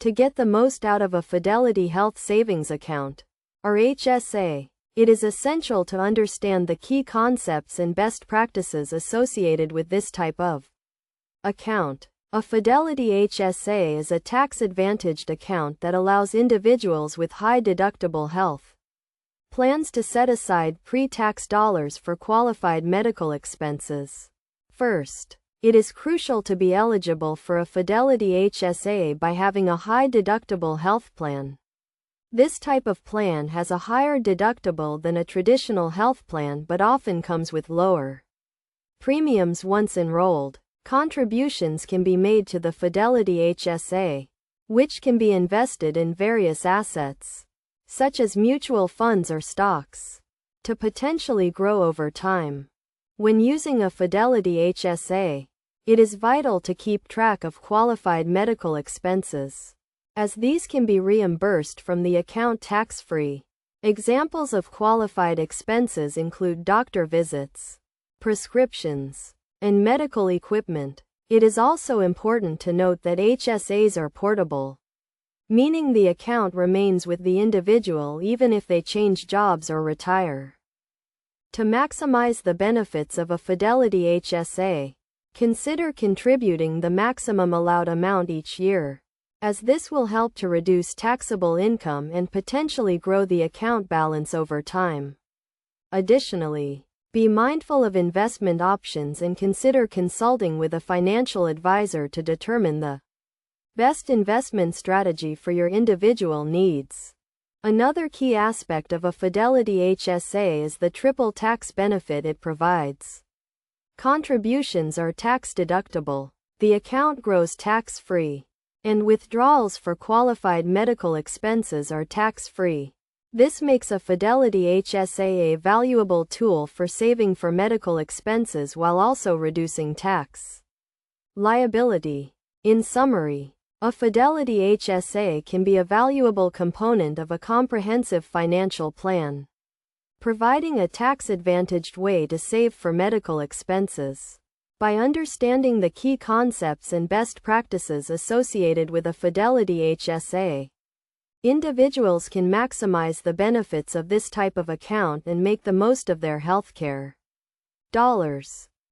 To get the most out of a Fidelity Health Savings Account, or HSA, it is essential to understand the key concepts and best practices associated with this type of account. A Fidelity HSA is a tax-advantaged account that allows individuals with high deductible health plans to set aside pre-tax dollars for qualified medical expenses. First, it is crucial to be eligible for a Fidelity HSA by having a high deductible health plan. This type of plan has a higher deductible than a traditional health plan but often comes with lower premiums once enrolled. Contributions can be made to the Fidelity HSA, which can be invested in various assets, such as mutual funds or stocks, to potentially grow over time. When using a Fidelity HSA, it is vital to keep track of qualified medical expenses, as these can be reimbursed from the account tax-free. Examples of qualified expenses include doctor visits, prescriptions, and medical equipment. It is also important to note that HSAs are portable, meaning the account remains with the individual even if they change jobs or retire. To maximize the benefits of a Fidelity HSA, consider contributing the maximum allowed amount each year, as this will help to reduce taxable income and potentially grow the account balance over time. Additionally, be mindful of investment options and consider consulting with a financial advisor to determine the best investment strategy for your individual needs. Another key aspect of a Fidelity HSA is the triple tax benefit it provides. Contributions are tax-deductible, the account grows tax-free, and withdrawals for qualified medical expenses are tax-free. This makes a Fidelity HSA a valuable tool for saving for medical expenses while also reducing tax liability. In summary, a Fidelity HSA can be a valuable component of a comprehensive financial plan, providing a tax-advantaged way to save for medical expenses. By understanding the key concepts and best practices associated with a Fidelity HSA, individuals can maximize the benefits of this type of account and make the most of their healthcare dollars.